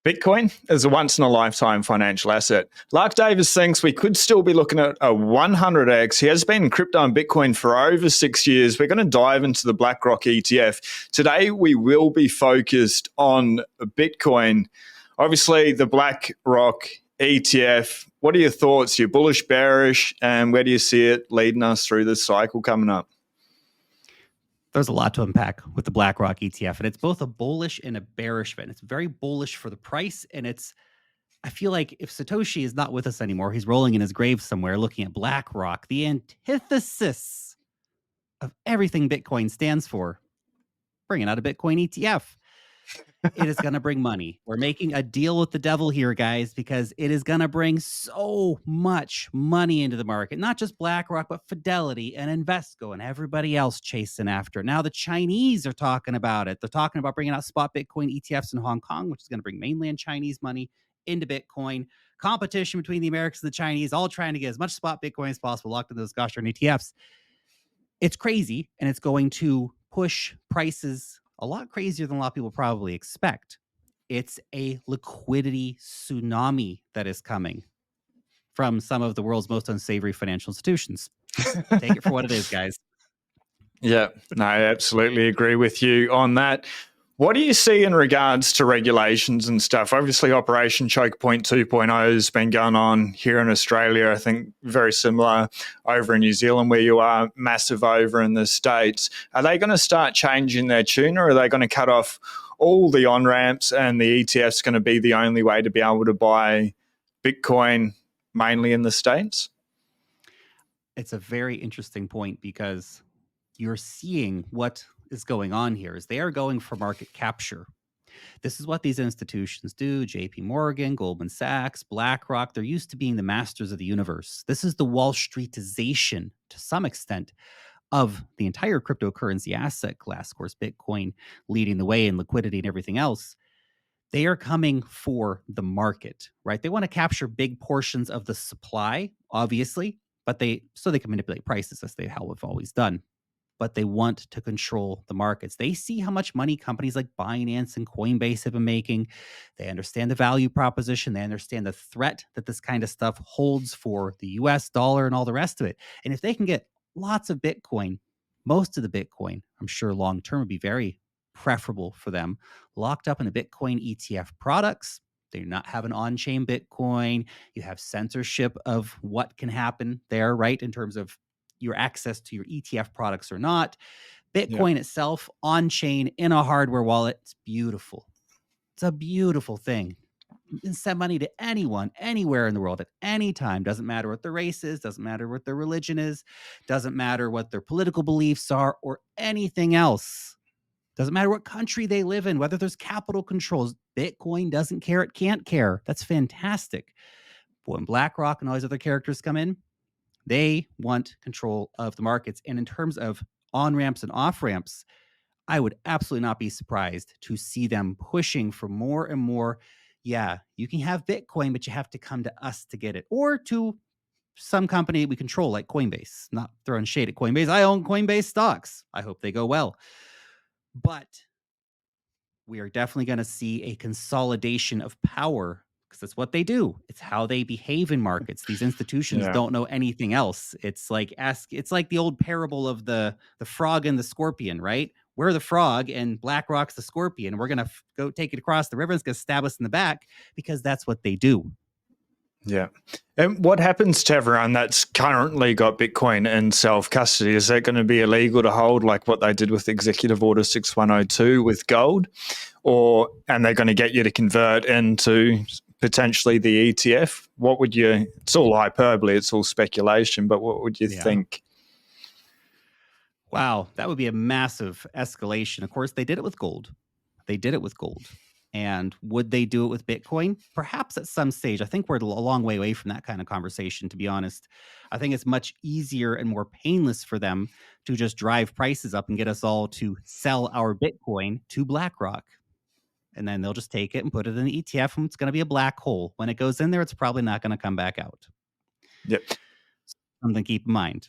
Bitcoin is a once-in-a-lifetime financial asset. Lark Davis thinks we could still be looking at a 100x. He has been in crypto and Bitcoin for over 6 years. We're going to dive into the BlackRock ETF. Today, we will be focused on Bitcoin. Obviously, the BlackRock ETF. What are your thoughts? You're bullish, bearish, and where do you see it leading us through this cycle coming up? There's a lot to unpack with the BlackRock ETF, and it's both a bullish and a bearish event. It's very bullish for the price, and I feel like if Satoshi is not with us anymore, he's rolling in his grave somewhere looking at BlackRock, the antithesis of everything Bitcoin stands for, bringing out a Bitcoin ETF. It is going to bring money. We're making a deal with the devil here, guys, because it is going to bring so much money into the market. Not just BlackRock, but Fidelity and Invesco and everybody else chasing after it. Now the Chinese are talking about it. They're talking about bringing out spot Bitcoin ETFs in Hong Kong, which is going to bring mainland Chinese money into Bitcoin. Competition between the Americans and the Chinese, all trying to get as much spot Bitcoin as possible locked into those gosh darn ETFs. It's crazy, and it's going to push prices a lot crazier than a lot of people probably expect. It's a liquidity tsunami that is coming from some of the world's most unsavory financial institutions. Take it for what it is, guys. Yeah, no, I absolutely agree with you on that. What do you see in regards to regulations and stuff? Obviously, Operation Choke Point 2.0 has been going on here in Australia. I think very similar over in New Zealand where you are, massive over in the States. Are they going to start changing their tune, or are they going to cut off all the on-ramps and the ETFs going to be the only way to be able to buy Bitcoin mainly in the States? It's a very interesting point because you're seeing what is going on here is they are going for market capture. This is what these institutions do. JP Morgan, Goldman Sachs, BlackRock, they're used to being the masters of the universe. This is the Wall Streetization to some extent of the entire cryptocurrency asset class. Of course, Bitcoin leading the way in liquidity and everything else. They are coming for the market, right? They want to capture big portions of the supply, obviously, but so they can manipulate prices as they have always done. But they want to control the markets. They see how much money companies like Binance and Coinbase have been making. They understand the value proposition. They understand the threat that this kind of stuff holds for the US dollar and all the rest of it. And if they can get lots of Bitcoin, most of the Bitcoin, I'm sure long term would be very preferable for them, locked up in the Bitcoin ETF products. They do not have an on-chain Bitcoin. You have censorship of what can happen there, right? In terms of your access to your ETF products or not. Bitcoin itself on-chain in a hardware wallet. It's beautiful. It's a beautiful thing. You can send money to anyone, anywhere in the world at any time. Doesn't matter what their race is, doesn't matter what their religion is, doesn't matter what their political beliefs are or anything else. Doesn't matter what country they live in, whether there's capital controls. Bitcoin doesn't care, it can't care. That's fantastic. But when BlackRock and all these other characters come in, they want control of the markets. And in terms of on-ramps and off-ramps, I would absolutely not be surprised to see them pushing for more and more. Yeah, you can have Bitcoin, but you have to come to us to get it, or to some company we control like Coinbase. Not throwing shade at Coinbase. I own Coinbase stocks. I hope they go well. But we are definitely going to see a consolidation of power because that's what they do. It's how they behave in markets. These institutions don't know anything else. It's like the old parable of the frog and the scorpion, right? We're the frog and BlackRock's the scorpion. We're going to go take it across the river. It's going to stab us in the back because that's what they do. Yeah. And what happens to everyone that's currently got Bitcoin in self-custody? Is that going to be illegal to hold like what they did with Executive Order 6102 with gold? And they're going to get you to convert into potentially the ETF? What would you, it's all hyperbole, it's all speculation, but what would you think? Wow, that would be a massive escalation. Of course, they did it with gold. And would they do it with Bitcoin? Perhaps at some stage. I think we're a long way away from that kind of conversation, to be honest. I think it's much easier and more painless for them to just drive prices up and get us all to sell our Bitcoin to BlackRock. And then they'll just take it and put it in the ETF, and it's going to be a black hole. When it goes in there, it's probably not going to come back out. Yep. Something to keep in mind.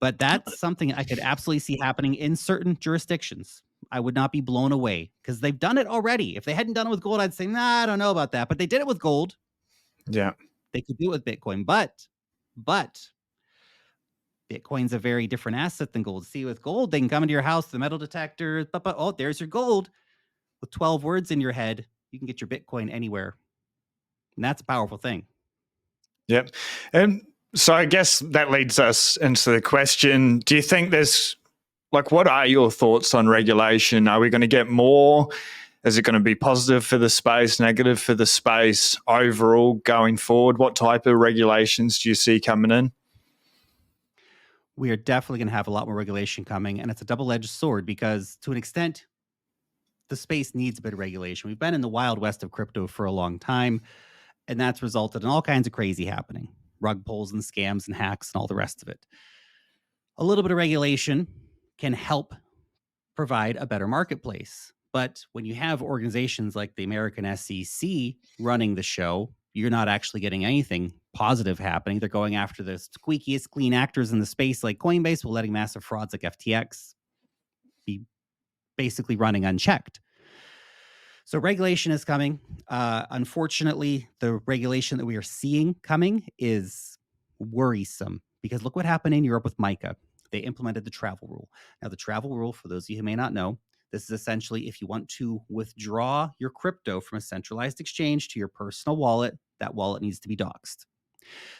But that's something I could absolutely see happening in certain jurisdictions. I would not be blown away because they've done it already. If they hadn't done it with gold, I'd say, nah, I don't know about that. But they did it with gold. Yeah. They could do it with Bitcoin. But Bitcoin's a very different asset than gold. See, with gold, they can come into your house, the metal detector, oh, there's your gold. With 12 words in your head, you can get your Bitcoin anywhere. And that's a powerful thing. Yep. And so I guess that leads us into the question, do you think there's, like, what are your thoughts on regulation? Are we going to get more? Is it going to be positive for the space, negative for the space overall going forward? What type of regulations do you see coming in? We are definitely going to have a lot more regulation coming, and it's a double-edged sword because to an extent, the space needs a bit of regulation. We've been in the wild west of crypto for a long time, and that's resulted in all kinds of crazy happening. Rug pulls and scams and hacks and all the rest of it. A little bit of regulation can help provide a better marketplace. But when you have organizations like the American SEC running the show, you're not actually getting anything positive happening. They're going after the squeakiest clean actors in the space like Coinbase while letting massive frauds like FTX be basically running unchecked. So regulation is coming. Unfortunately, the regulation that we are seeing coming is worrisome because look what happened in Europe with MiCA. They implemented the travel rule. Now, the travel rule, for those of you who may not know, this is essentially if you want to withdraw your crypto from a centralized exchange to your personal wallet, that wallet needs to be doxxed.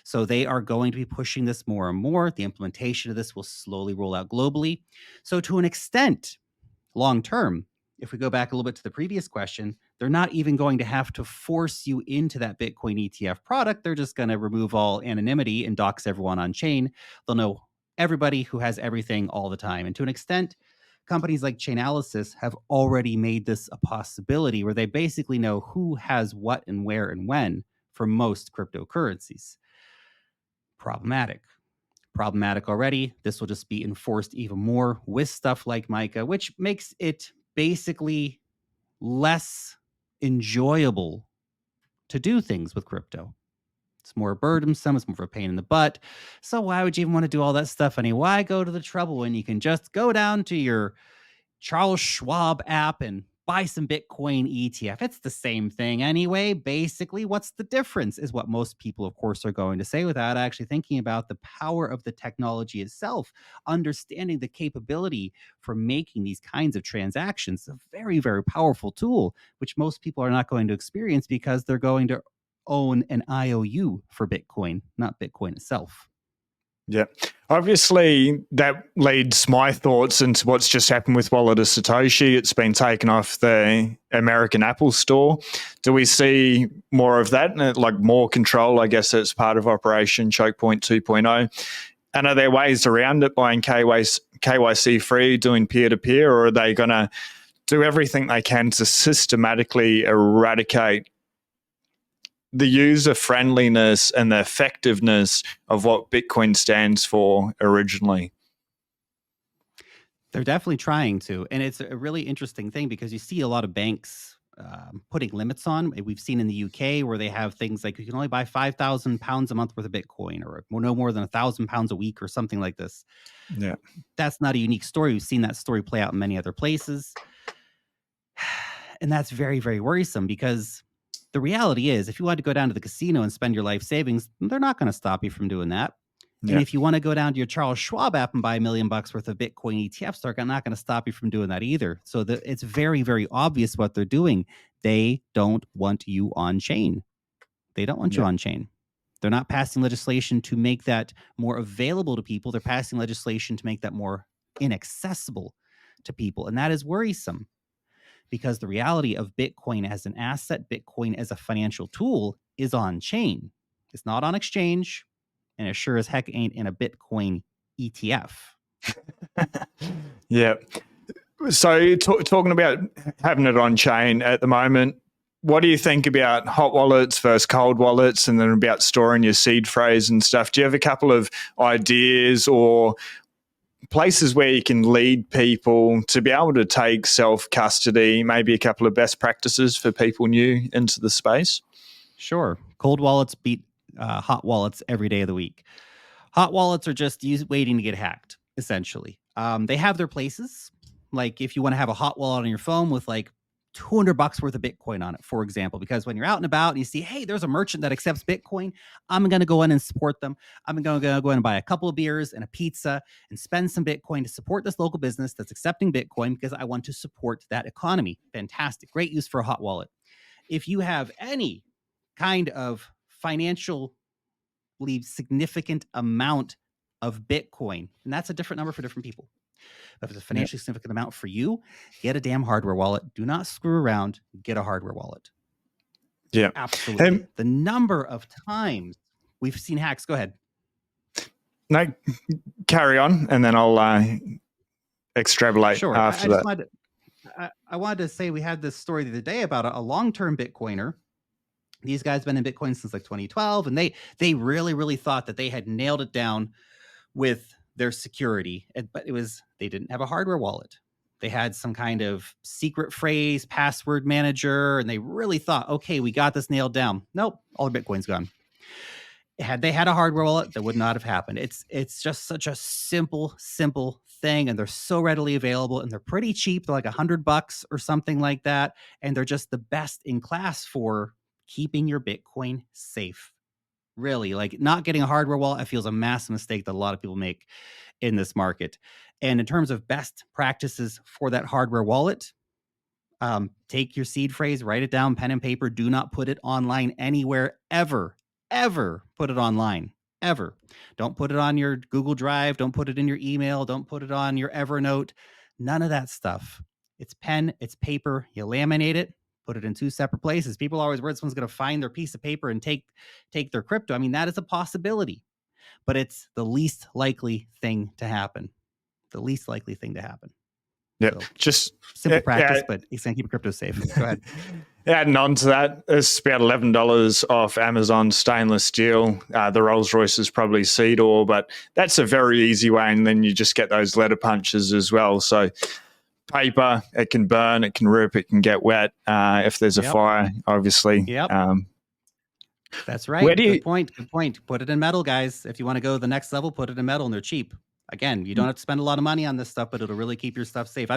So they are going to be pushing this more and more. The implementation of this will slowly roll out globally. So to an extent, long term, if we go back a little bit to the previous question, they're not even going to have to force you into that Bitcoin ETF product. They're just going to remove all anonymity and dox everyone on chain. They'll know everybody who has everything all the time. And to an extent, companies like Chainalysis have already made this a possibility where they basically know who has what and where and when for most cryptocurrencies. Problematic already. This will just be enforced even more with stuff like MiCA, which makes it basically less enjoyable to do things with crypto. It's more burdensome. It's more of a pain in the butt. So why would you even want to do all that stuff anyway? Why go to the trouble when you can just go down to your Charles Schwab app and buy some Bitcoin ETF? It's the same thing anyway. Basically, what's the difference is what most people, of course, are going to say without actually thinking about the power of the technology itself, understanding the capability for making these kinds of transactions. A very, very powerful tool, which most people are not going to experience because they're going to own an IOU for Bitcoin, not Bitcoin itself. Yeah. Obviously, that leads my thoughts into what's just happened with Wallet of Satoshi. It's been taken off the American Apple Store. Do we see more of that, like more control, I guess, as part of Operation Choke Point 2.0? And are there ways around it, buying KYC free, doing peer-to-peer, or are they going to do everything they can to systematically eradicate the user friendliness and the effectiveness of what Bitcoin stands for originally? They're definitely trying to. And it's a really interesting thing because you see a lot of banks putting limits on. We've seen in the UK where they have things like you can only buy 5,000 pounds a month worth of Bitcoin or no more than 1,000 pounds a week or something like this. Yeah. That's not a unique story. We've seen that story play out in many other places. And that's very, very worrisome because the reality is if you want to go down to the casino and spend your life savings, they're not going to stop you from doing that. Yeah. And if you want to go down to your Charles Schwab app and buy $1 million worth of Bitcoin ETFs, they're not going to stop you from doing that either. So it's very, very obvious what they're doing. They don't want you on chain. They don't want you on chain. They're not passing legislation to make that more available to people. They're passing legislation to make that more inaccessible to people. And that is worrisome because the reality of Bitcoin as an asset, Bitcoin as a financial tool is on chain. It's not on exchange. And it sure as heck ain't in a Bitcoin ETF. Yeah. So talking about having it on chain at the moment, what do you think about hot wallets versus cold wallets, and then about storing your seed phrase and stuff? Do you have a couple of ideas or places where you can lead people to be able to take self-custody, maybe a couple of best practices for people new into the space? Sure. Cold wallets beat hot wallets every day of the week. Hot wallets are just waiting to get hacked, essentially. They have their places. like if you want to have a hot wallet on your phone with like $200 worth of Bitcoin on it, for example, because when you're out and about and you see, hey, there's a merchant that accepts Bitcoin, I'm going to go in and support them. I'm going to go in and buy a couple of beers and a pizza and spend some Bitcoin to support this local business that's accepting Bitcoin because I want to support that economy. Fantastic. Great use for a hot wallet. If you have any kind of financially significant amount of Bitcoin, and that's a different number for different people. But if it's a financially significant amount for you, get a damn hardware wallet. Do not screw around. Get a hardware wallet. Yeah. Absolutely. The number of times we've seen hacks. Go ahead. No, carry on, and then I'll extrapolate after that. I wanted to say we had this story the other day about a long-term Bitcoiner. These guys have been in Bitcoin since like 2012, and they really thought that they had nailed it down with their security, but they didn't have a hardware wallet. They had some kind of secret phrase, password manager, and they really thought, okay, we got this nailed down. Nope, all their Bitcoin's gone. Had they had a hardware wallet, that would not have happened. It's just such a simple thing, and they're so readily available, and they're pretty cheap. They're like $100 or something like that, and they're just the best in class for keeping your Bitcoin safe. Really, like not getting a hardware wallet, I feel is a massive mistake that a lot of people make in this market. And in terms of best practices for that hardware wallet, take your seed phrase, write it down, pen and paper. Do not put it online anywhere, ever put it online, ever. Don't put it on your Google Drive. Don't put it in your email. Don't put it on your Evernote. None of that stuff. It's pen, it's paper. You laminate it, put it in two separate places. People are always worried someone's going to find their piece of paper and take their crypto. I mean, that is a possibility, but it's the least likely thing to happen. The least likely thing to happen. Yeah, so, just simple practice, but it's going to keep crypto safe. Go ahead. Adding on to that, it's about $11 off Amazon stainless steel. The Rolls Royce is probably seed ore, but that's a very easy way. And then you just get those letter punches as well. So paper, it can burn, it can rip, it can get wet if there's a fire, obviously. Yep. That's right. Good point. Put it in metal, guys. If you want to go to the next level, put it in metal, and they're cheap. Again, you don't have to spend a lot of money on this stuff, but it'll really keep your stuff safe.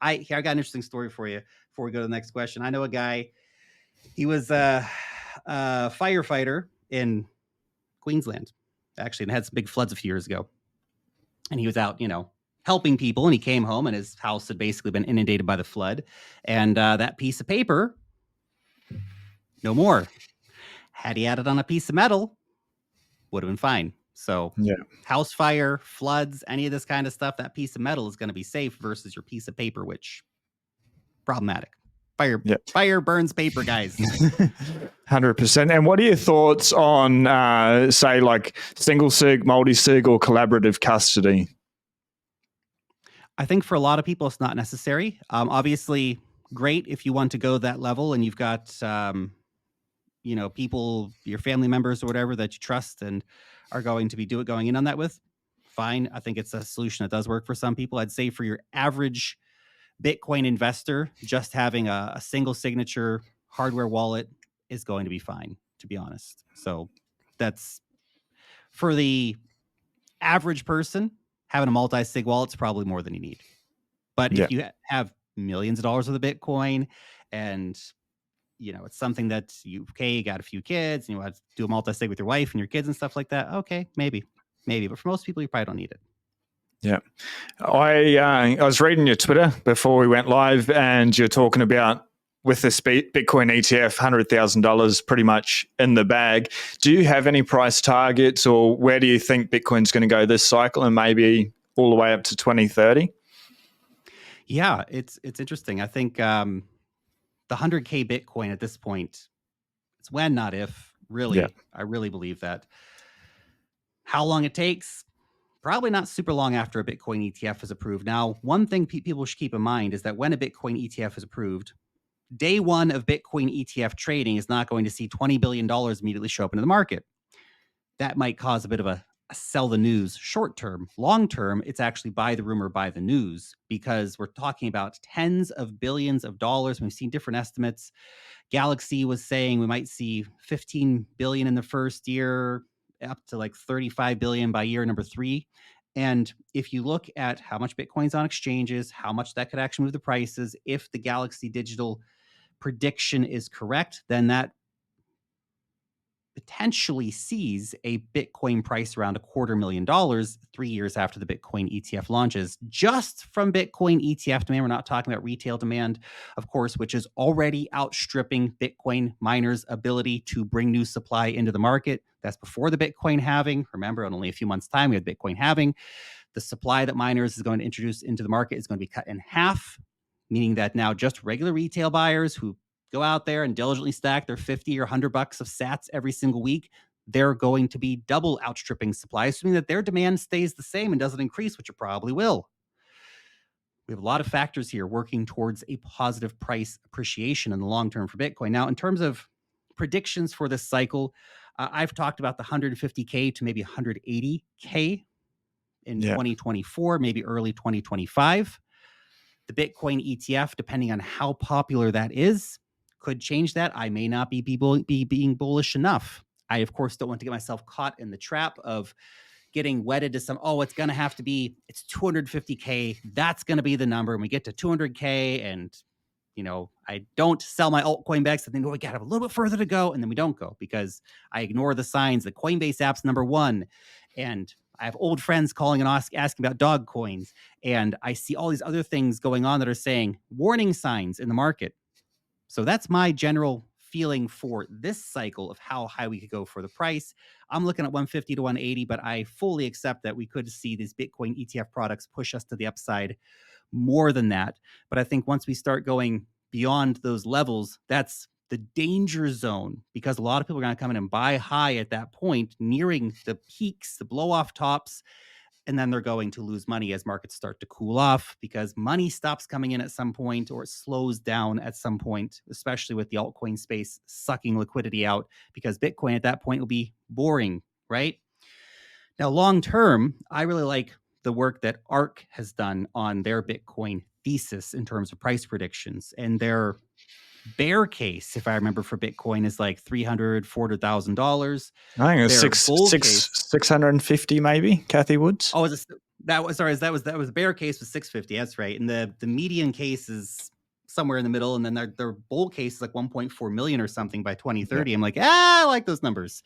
I got an interesting story for you before we go to the next question. I know a guy, he was a firefighter in Queensland, actually, and had some big floods a few years ago. And he was out, helping people, and he came home, and his house had basically been inundated by the flood. And that piece of paper, no more. Had he added on a piece of metal, would have been fine. So house fire, floods, any of this kind of stuff, that piece of metal is going to be safe versus your piece of paper, which problematic. Fire burns paper, guys. 100%. And what are your thoughts on, say, like single sig, multi-sig, or collaborative custody? I think for a lot of people, it's not necessary. Obviously, great if you want to go that level and you've got, people, your family members or whatever that you trust and are going to be going in on that with. Fine. I think it's a solution that does work for some people. I'd say for your average Bitcoin investor, just having a single signature hardware wallet is going to be fine, to be honest. So that's for the average person. Having a multi-sig wallet is probably more than you need. But if you have millions of dollars of the Bitcoin and it's something that you got a few kids and you want to do a multi-sig with your wife and your kids and stuff like that. Okay, maybe. But for most people, you probably don't need it. Yeah. I was reading your Twitter before we went live, and you're talking about with this Bitcoin ETF, $100,000 pretty much in the bag. Do you have any price targets, or where do you think Bitcoin's going to go this cycle and maybe all the way up to 2030? Yeah, it's interesting. I think the 100K Bitcoin at this point, it's when, not if, really. Yeah. I really believe that. How long it takes? Probably not super long after a Bitcoin ETF is approved. Now, one thing people should keep in mind is that when a Bitcoin ETF is approved, day one of Bitcoin ETF trading is not going to see $20 billion immediately show up into the market. That might cause a bit of a sell the news short term. Long term, it's actually buy the rumor, buy the news, because we're talking about tens of billions of dollars. We've seen different estimates. Galaxy was saying we might see 15 billion in the first year, up to like 35 billion by year number 3. And if you look at how much Bitcoin's on exchanges, how much that could actually move the prices, if the Galaxy Digital prediction is correct, then that potentially sees a Bitcoin price around $250,000 3 years after the Bitcoin ETF launches, just from Bitcoin ETF demand. We're not talking about retail demand, of course, which is already outstripping Bitcoin miners' ability to bring new supply into the market. That's before the Bitcoin halving. Remember, in only a few months' time, we had Bitcoin halving. The supply that miners is going to introduce into the market is going to be cut in half, meaning that now just regular retail buyers who go out there and diligently stack their 50 or $100 of sats every single week, they're going to be double outstripping supply, assuming that their demand stays the same and doesn't increase, which it probably will. We have a lot of factors here working towards a positive price appreciation in the long term for Bitcoin. Now, in terms of predictions for this cycle, I've talked about the 150K to maybe 180K in 2024, maybe early 2025. The Bitcoin ETF, depending on how popular that is, could change that. I may not be being bullish enough. I, of course, don't want to get myself caught in the trap of getting wedded to some, it's going to have to be, it's 250K. That's going to be the number. And we get to 200K and, I don't sell my altcoin bags. I think, we got to have a little bit further to go. And then we don't go because I ignore the signs. The Coinbase app's number one. And I have old friends calling and asking about dog coins. And I see all these other things going on that are saying warning signs in the market. So that's my general feeling for this cycle of how high we could go for the price. I'm looking at 150 to 180, but I fully accept that we could see these Bitcoin ETF products push us to the upside more than that. But I think once we start going beyond those levels, that's the danger zone, because a lot of people are going to come in and buy high at that point, nearing the peaks, the blow off tops. And then they're going to lose money as markets start to cool off, because money stops coming in at some point, or it slows down at some point, especially with the altcoin space sucking liquidity out, because Bitcoin at that point will be boring, right? Now, long term, I really like the work that ARK has done on their Bitcoin thesis in terms of price predictions. And their bear case, if I remember, for Bitcoin is like $300,000, $400,000. I think it was Their bull case, 650 maybe, Kathy Woods. Oh, that was the bear case was 650. That's right. And the median case is somewhere in the middle. And then their bull case is like 1.4 million or something by 2030. I'm like, I like those numbers.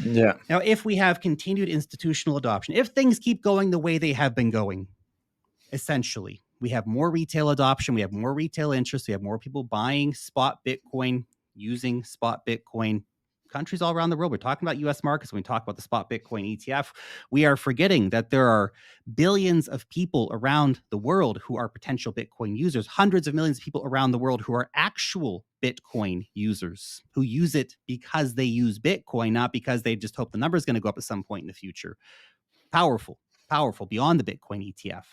Yeah. Now, if we have continued institutional adoption, if things keep going the way they have been going, essentially, we have more retail adoption, we have more retail interest, we have more people buying spot Bitcoin, using spot Bitcoin. Countries all around the world, we're talking about US markets when we talk about the spot Bitcoin ETF. We are forgetting that there are billions of people around the world who are potential Bitcoin users, hundreds of millions of people around the world who are actual Bitcoin users, who use it because they use Bitcoin, not because they just hope the number is going to go up at some point in the future. Powerful beyond the Bitcoin ETF.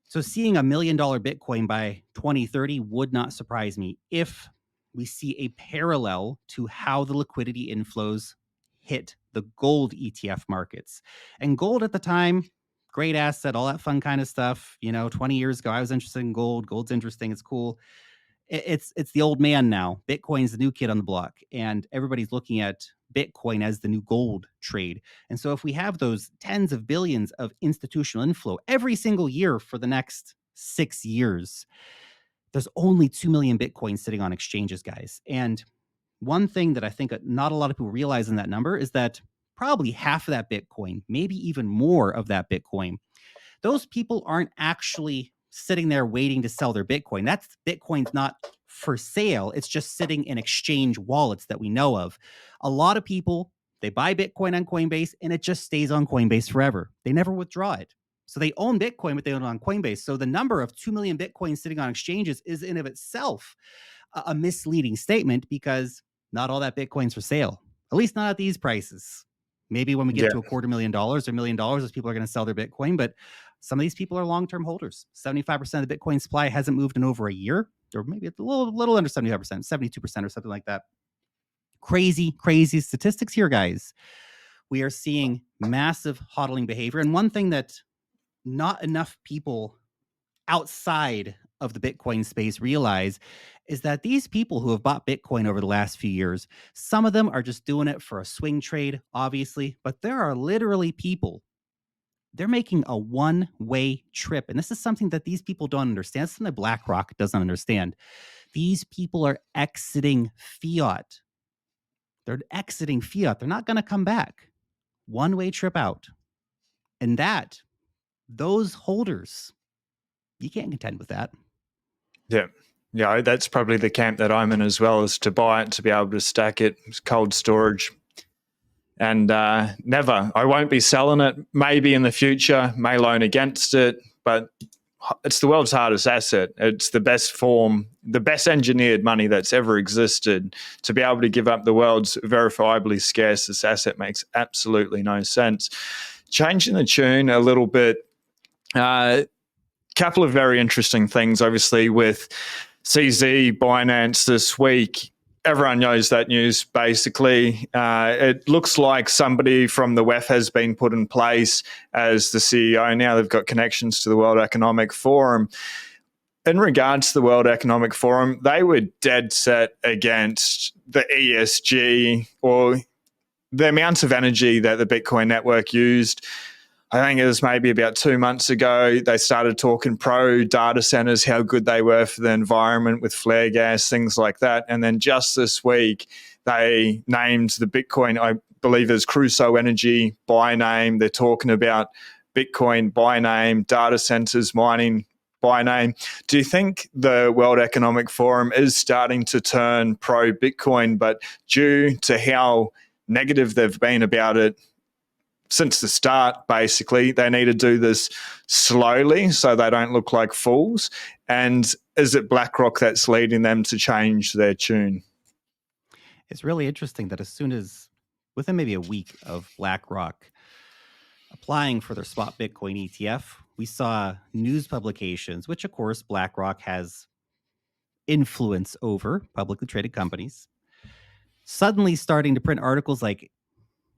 So seeing $1 million Bitcoin by 2030 would not surprise me if we see a parallel to how the liquidity inflows hit the gold ETF markets. And gold at the time, great asset, all that fun kind of stuff. 20 years ago, I was interested in gold. Gold's interesting. It's cool. It's the old man now. Bitcoin's the new kid on the block. And everybody's looking at Bitcoin as the new gold trade. And so if we have those tens of billions of institutional inflow every single year for the next 6 years, there's only 2 million Bitcoin sitting on exchanges, guys. And one thing that I think not a lot of people realize in that number is that probably half of that Bitcoin, maybe even more of that Bitcoin, those people aren't actually sitting there waiting to sell their Bitcoin. Bitcoin's not for sale. It's just sitting in exchange wallets that we know of. A lot of people, they buy Bitcoin on Coinbase and it just stays on Coinbase forever. They never withdraw it. So they own Bitcoin, but they own it on Coinbase. So the number of 2 million Bitcoin sitting on exchanges is in of itself a misleading statement, because not all that Bitcoin's for sale, at least not at these prices. Maybe when we get to $250,000 or $1 million, those people are going to sell their Bitcoin. But some of these people are long-term holders. 75% of the Bitcoin supply hasn't moved in over a year, or maybe it's a little under 75%, 72% or something like that. Crazy statistics here, guys. We are seeing massive hodling behavior. And one thing that not enough people outside of the Bitcoin space realize is that these people who have bought Bitcoin over the last few years, some of them are just doing it for a swing trade, obviously, but there are literally people They're making a one-way trip. And this is something that these people don't understand. Something that BlackRock doesn't understand. These people are exiting fiat. They're exiting fiat. They're not going to come back. One-way trip out. And those holders, you can't contend with that. Yeah. Yeah, that's probably the camp that I'm in as well, is to buy it, to be able to stack it, cold storage. And never, I won't be selling it. Maybe in the future, may loan against it, but it's the world's hardest asset. It's the best form, the best engineered money that's ever existed. To be able to give up the world's verifiably scarcest asset makes absolutely no sense. Changing the tune a little bit, couple of very interesting things, obviously, with CZ, Binance this week. Everyone knows that news, basically. It looks like somebody from the WEF has been put in place as the CEO. Now they've got connections to the World Economic Forum. In regards to the World Economic Forum, they were dead set against the ESG, or the amounts of energy that the Bitcoin network used. I think it was maybe about 2 months ago, they started talking pro data centers, how good they were for the environment with flare gas, things like that. And then just this week, they named the Bitcoin, I believe as Crusoe Energy by name. They're talking about Bitcoin by name, data centers, mining by name. Do you think the World Economic Forum is starting to turn pro Bitcoin, but due to how negative they've been about it since the start, basically, they need to do this slowly so they don't look like fools? And is it BlackRock that's leading them to change their tune? It's really interesting that as soon as, within maybe a week of BlackRock applying for their spot Bitcoin ETF, we saw news publications, which of course BlackRock has influence over publicly traded companies, suddenly starting to print articles like,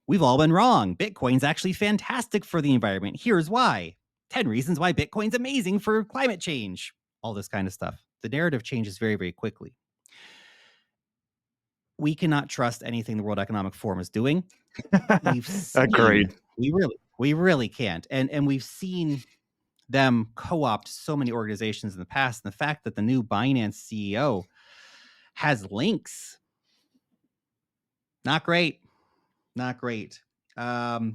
we've all been wrong. Bitcoin's actually fantastic for the environment. Here's why. 10 reasons why Bitcoin's amazing for climate change. All this kind of stuff. The narrative changes very, very quickly. We cannot trust anything the World Economic Forum is doing. We've seen, Agreed. We really can't. And we've seen them co-opt so many organizations in the past. And the fact that the new Binance CEO has links, not great. Not great. It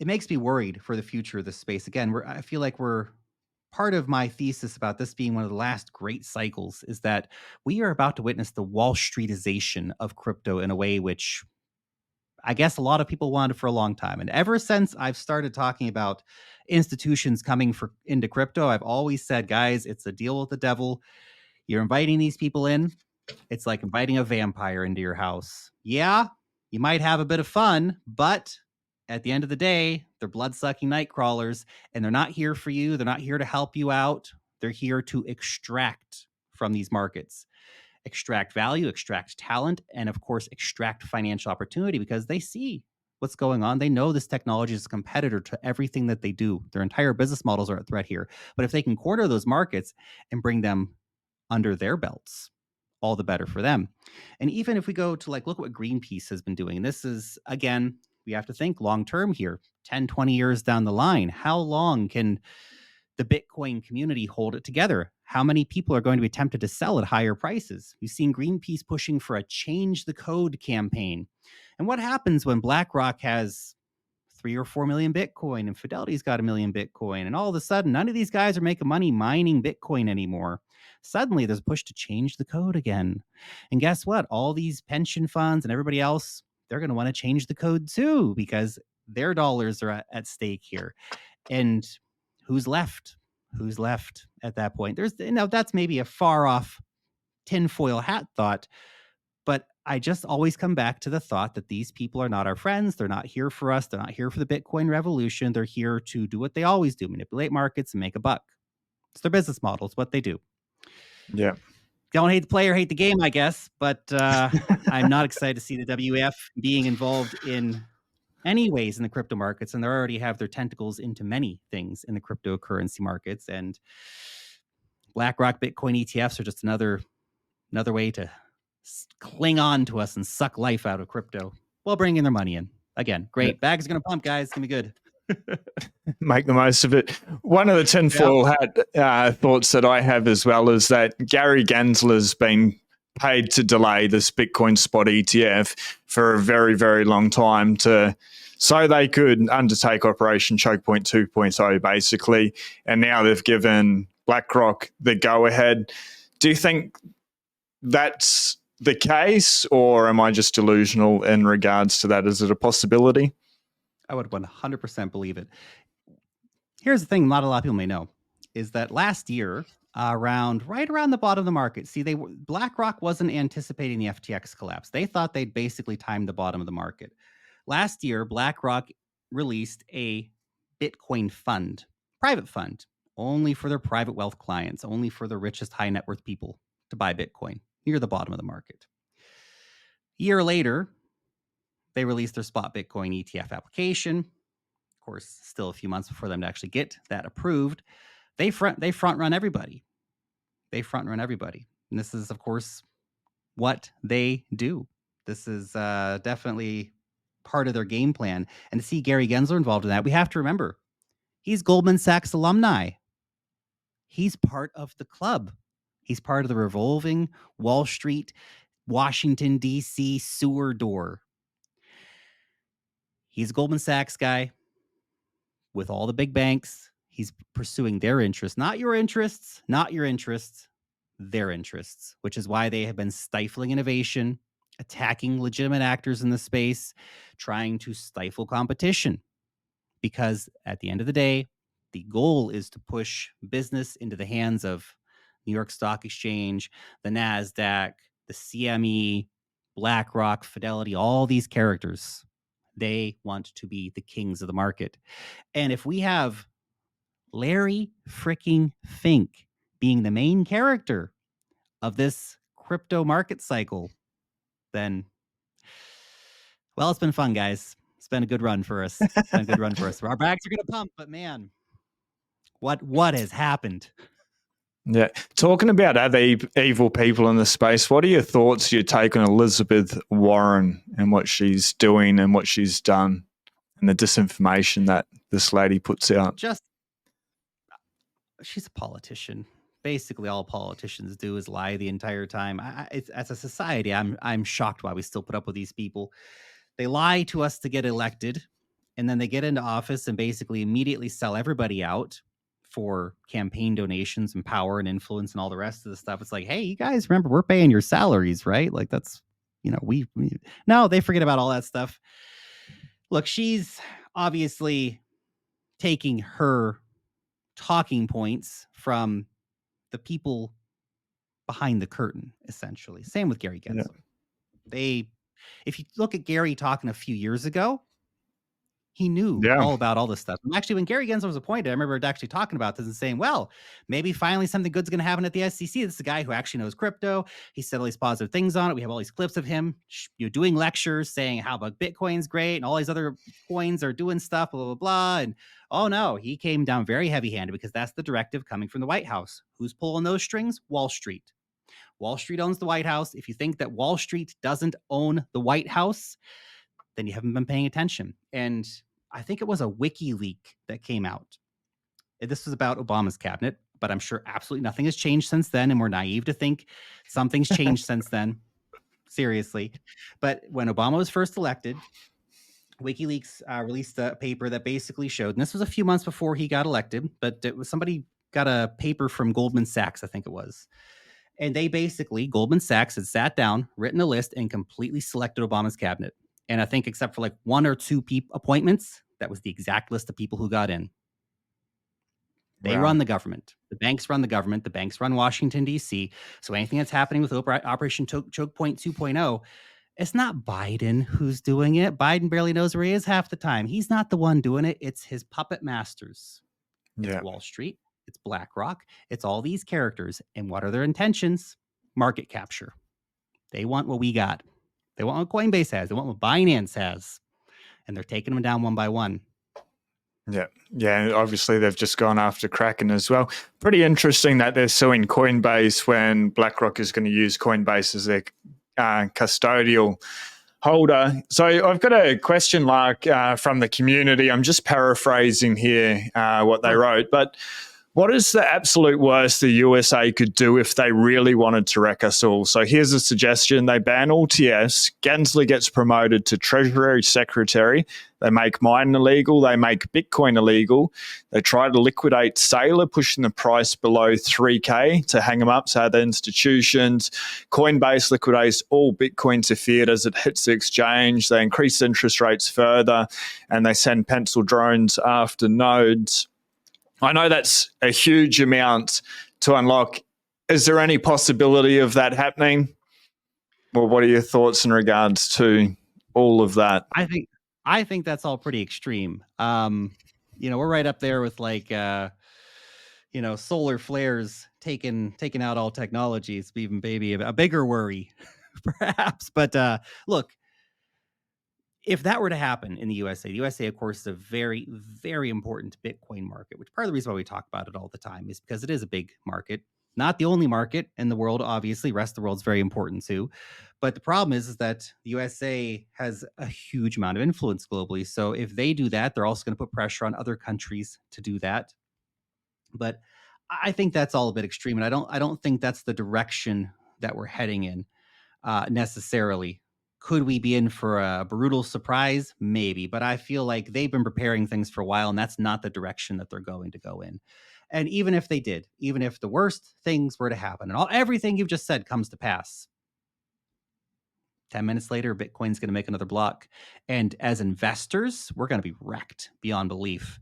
makes me worried for the future of this space. Again, I feel like we're part of my thesis about this being one of the last great cycles is that we are about to witness the Wall Streetization of crypto in a way which I guess a lot of people wanted for a long time. And ever since I've started talking about institutions coming into crypto, I've always said, guys, it's a deal with the devil. You're inviting these people in. It's like inviting a vampire into your house. Yeah, you might have a bit of fun, but at the end of the day, they're blood-sucking night crawlers, and they're not here for you. They're not here to help you out. They're here to extract from these markets, extract value, extract talent, and of course, extract financial opportunity because they see what's going on. They know this technology is a competitor to everything that they do. Their entire business models are at threat here. But if they can corner those markets and bring them under their belts, all the better for them. And even if we go to look at what Greenpeace has been doing, and this is, again, we have to think long term here, 10, 20 years down the line. How long can the Bitcoin community hold it together? How many people are going to be tempted to sell at higher prices? We've seen Greenpeace pushing for a change the code campaign. And what happens when BlackRock has 3 or 4 million Bitcoin and Fidelity's got 1 million Bitcoin, and all of a sudden none of these guys are making money mining Bitcoin anymore? Suddenly there's a push to change the code again. And guess what? All these pension funds and everybody else, they're going to want to change the code too because their dollars are at stake here. And who's left? Who's left at that point? That's maybe a far off tinfoil hat thought, but I just always come back to the thought that these people are not our friends. They're not here for us. They're not here for the Bitcoin revolution. They're here to do what they always do, manipulate markets and make a buck. It's their business model. It's what they do. Yeah. Don't hate the player, hate the game, I guess. But I'm not excited to see the WEF being involved in any ways in the crypto markets. And they already have their tentacles into many things in the cryptocurrency markets. And BlackRock Bitcoin ETFs are just another way to cling on to us and suck life out of crypto while bringing their money in. Again, great. Bags are going to pump, guys. It's going to be good. Make the most of it. One of the tinfoil hat thoughts that I have as well is that Gary Gensler's been paid to delay this Bitcoin spot ETF for a very, very long time so they could undertake Operation Choke Point 2.0 basically, and now they've given BlackRock the go-ahead. Do you think that's the case, or am I just delusional in regards to that? Is it a possibility? I would 100% believe it. Here's the thing not a lot of people may know, is that last year, right around the bottom of the market, BlackRock wasn't anticipating the FTX collapse. They thought they'd basically timed the bottom of the market. Last year, BlackRock released a Bitcoin fund, private fund, only for their private wealth clients, only for the richest high net worth people to buy Bitcoin near the bottom of the market. A year later, they released their spot Bitcoin ETF application. Of course, still a few months before them to actually get that approved. They front run everybody. And this is, of course, what they do. This is definitely part of their game plan. And to see Gary Gensler involved in that, we have to remember, he's Goldman Sachs alumni. He's part of the club. He's part of the revolving Wall Street, Washington, D.C. sewer door. He's a Goldman Sachs guy with all the big banks. He's pursuing their interests, not your interests, their interests, which is why they have been stifling innovation, attacking legitimate actors in the space, trying to stifle competition. Because at the end of the day, the goal is to push business into the hands of New York Stock Exchange, the NASDAQ, the CME, BlackRock, Fidelity, all these characters. They want to be the kings of the market. And if we have Larry freaking Fink being the main character of this crypto market cycle, then, well, it's been fun, guys. It's been a good run for us. Our bags are going to pump, but man, what has happened? Yeah. Talking about other evil people in the space, what are your thoughts, your take on Elizabeth Warren and what she's doing and what she's done and the disinformation that this lady puts out? She's a politician. Basically, all politicians do is lie the entire time. As a society, I'm shocked why we still put up with these people. They lie to us to get elected, and then they get into office and basically immediately sell everybody out for campaign donations and power and influence and all the rest of the stuff. It's like, hey, you guys remember we're paying your salaries, right? Like that's, no, they forget about all that stuff. Look, she's obviously taking her talking points from the people behind the curtain, essentially. Same with Gary Gensler. Yeah. If you look at Gary talking a few years ago, he knew all about all this stuff. And actually, when Gary Gensler was appointed, I remember actually talking about this and saying, well, maybe finally something good's going to happen at the SEC. This is a guy who actually knows crypto. He said all these positive things on it. We have all these clips of him doing lectures saying how about Bitcoin's great and all these other coins are doing stuff, blah, blah, blah. And oh no, he came down very heavy-handed because that's the directive coming from the White House. Who's pulling those strings? Wall Street. Wall Street owns the White House. If you think that Wall Street doesn't own the White House, then you haven't been paying attention. And I think it was a WikiLeak that came out. This was about Obama's cabinet, but I'm sure absolutely nothing has changed since then. And we're naive to think something's changed since then. Seriously. But when Obama was first elected, WikiLeaks released a paper that basically showed, and this was a few months before he got elected, but it was somebody got a paper from Goldman Sachs, I think it was. And they basically, Goldman Sachs had sat down, written a list, and completely selected Obama's cabinet. And I think except for like one or two appointments, that was the exact list of people who got in. They run the government. The banks run the government. The banks run Washington, D.C. So anything that's happening with Operation Choke Point 2.0, it's not Biden who's doing it. Biden barely knows where he is half the time. He's not the one doing it. It's his puppet masters. It's Wall Street. It's BlackRock. It's all these characters. And what are their intentions? Market capture. They want what we got. They want what Coinbase has. They want what Binance has. And they're taking them down one by one. Yeah. Yeah. Obviously, they've just gone after Kraken as well. Pretty interesting that they're suing Coinbase when BlackRock is going to use Coinbase as their custodial holder. So I've got a question, Lark, from the community. I'm just paraphrasing here what they wrote, but what is the absolute worst the USA could do if they really wanted to wreck us all? So here's a suggestion. They ban all TFs. Gensler gets promoted to Treasury Secretary. They make mine illegal. They make Bitcoin illegal. They try to liquidate Saylor, pushing the price below 3K to hang them up. So the institutions, Coinbase liquidates all Bitcoin to fiat as it hits the exchange. They increase interest rates further, and they send pencil drones after nodes. I know that's a huge amount to unlock. Is there any possibility of that happening? Well, what are your thoughts in regards to all of that? I think that's all pretty extreme. We're right up there with like solar flares taking out all technologies, even maybe a bigger worry, perhaps. But look, if that were to happen in the USA, of course, is a very, very important Bitcoin market, which part of the reason why we talk about it all the time is because it is a big market. Not the only market in the world, obviously. Rest of the world's very important too. But the problem is that the USA has a huge amount of influence globally. So if they do that, they're also going to put pressure on other countries to do that. But I think that's all a bit extreme, and I don't think that's the direction that we're heading in necessarily. Could we be in for a brutal surprise? Maybe, but I feel like they've been preparing things for a while, and that's not the direction that they're going to go in. And even if they did, even if the worst things were to happen, and everything you've just said comes to pass, 10 minutes later, Bitcoin's going to make another block. And as investors, we're going to be wrecked beyond belief.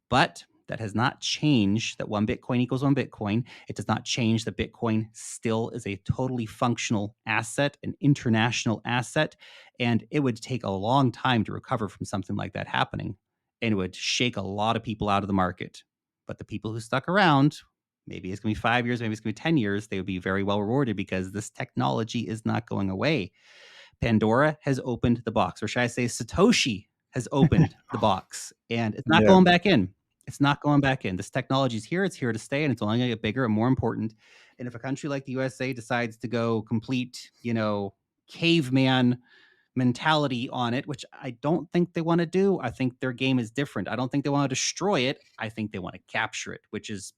But that has not changed that one Bitcoin equals one Bitcoin. It does not change that Bitcoin still is a totally functional asset, an international asset, and it would take a long time to recover from something like that happening, and it would shake a lot of people out of the market. But the people who stuck around, maybe it's going to be 5 years, maybe it's going to be 10 years, they would be very well rewarded because this technology is not going away. Pandora has opened the box, or should I say Satoshi has opened the box, and it's not going back in. It's not going back in. This technology is here. It's here to stay, and it's only going to get bigger and more important. And if a country like the USA decides to go complete, caveman mentality on it, which I don't think they want to do, I think their game is different. I don't think they want to destroy it. I think they want to capture it, which is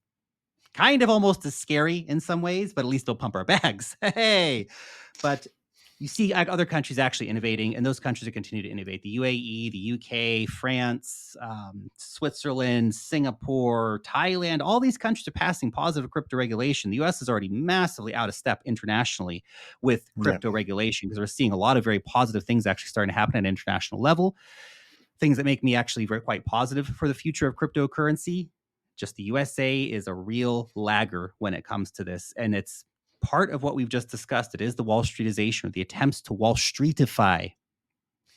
kind of almost as scary in some ways, but at least they'll pump our bags. Hey, but you see other countries actually innovating, and those countries are continue to innovate. The UAE, the UK, France, Switzerland, Singapore, Thailand, all these countries are passing positive crypto regulation. The US is already massively out of step internationally with crypto regulation because we're seeing a lot of very positive things actually starting to happen at an international level. Things that make me actually quite positive for the future of cryptocurrency. Just the USA is a real lagger when it comes to this, and it's part of what we've just discussed. It is the Wall Streetization, or the attempts to Wall Streetify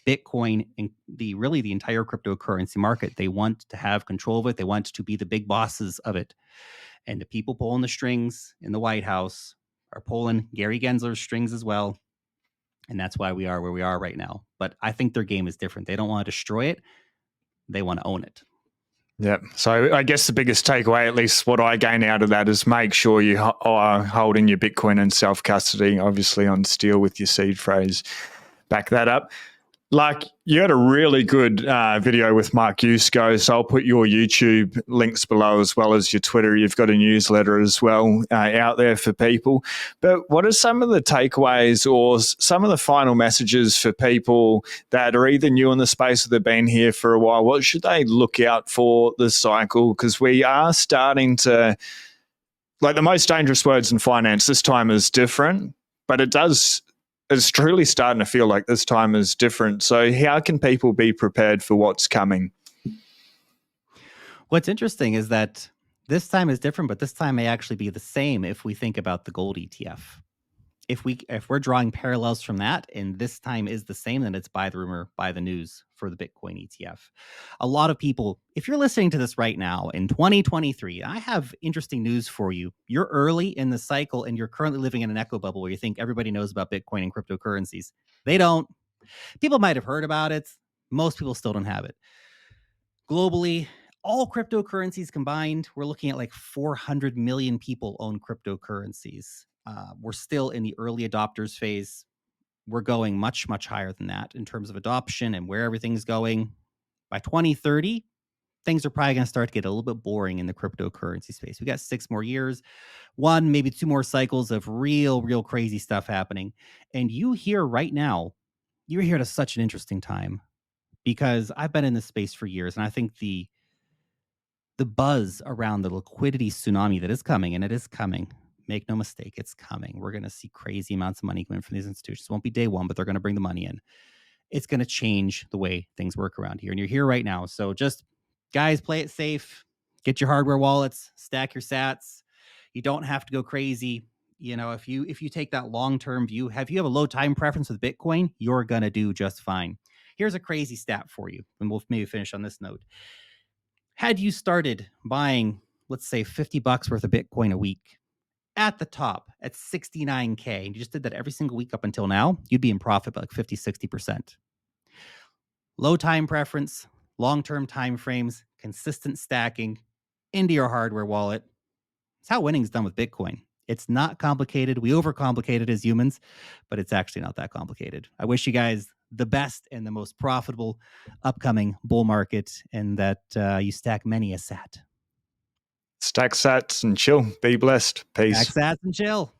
Bitcoin and the entire cryptocurrency market. They want to have control of it. They want to be the big bosses of it. And the people pulling the strings in the White House are pulling Gary Gensler's strings as well. And that's why we are where we are right now. But I think their game is different. They don't want to destroy it. They want to own it. Yeah. So I guess the biggest takeaway, at least what I gain out of that, is make sure you are holding your Bitcoin in self-custody, obviously on steel with your seed phrase. Back that up. Like, you had a really good video with Mark Yusko, so I'll put your YouTube links below as well as your Twitter. You've got a newsletter as well out there for people. But what are some of the takeaways or some of the final messages for people that are either new in the space or they've been here for a while? What should they look out for this cycle? Because we are starting to, like, the most dangerous words in finance this time is different, but it's truly starting to feel like this time is different. So how can people be prepared for what's coming? What's interesting is that this time is different, but this time may actually be the same if we think about the gold ETF. If we're drawing parallels from that, and this time is the same, then it's buy the rumor, buy the news for the Bitcoin ETF. A lot of people, if you're listening to this right now in 2023, I have interesting news for you. You're early in the cycle, and you're currently living in an echo bubble where you think everybody knows about Bitcoin and cryptocurrencies. They don't. People might have heard about it. Most people still don't have it. Globally, all cryptocurrencies combined, we're looking at like 400 million people own cryptocurrencies. We're still in the early adopters phase. we're going much, much higher than that in terms of adoption and where everything's going. By 2030, things are probably going to start to get a little bit boring in the cryptocurrency space. We got 6 more years, 1, maybe 2 more cycles of real crazy stuff happening. And you here right now, you're here at such an interesting time, because I've been in this space for years, and I think the buzz around the liquidity tsunami that is coming, and it is coming. Make no mistake, it's coming. We're going to see crazy amounts of money come in from these institutions. It won't be day one, but they're going to bring the money in. It's going to change the way things work around here. And you're here right now. So just, guys, play it safe. Get your hardware wallets, stack your sats. You don't have to go crazy. You know, if you take that long-term view, if you have a low time preference with Bitcoin, you're going to do just fine. Here's a crazy stat for you, and we'll maybe finish on this note. Had you started buying, let's say, $50 worth of Bitcoin a week at the top at 69K, and you just did that every single week up until now, you'd be in profit by like 50, 60%. Low time preference, long-term time frames, consistent stacking into your hardware wallet. It's how winning's done with Bitcoin. It's not complicated. We overcomplicate it as humans, but it's actually not that complicated. I wish you guys the best and the most profitable upcoming bull market, and that you stack many a sat. Stack sats and chill. Be blessed. Peace. Stack sats and chill.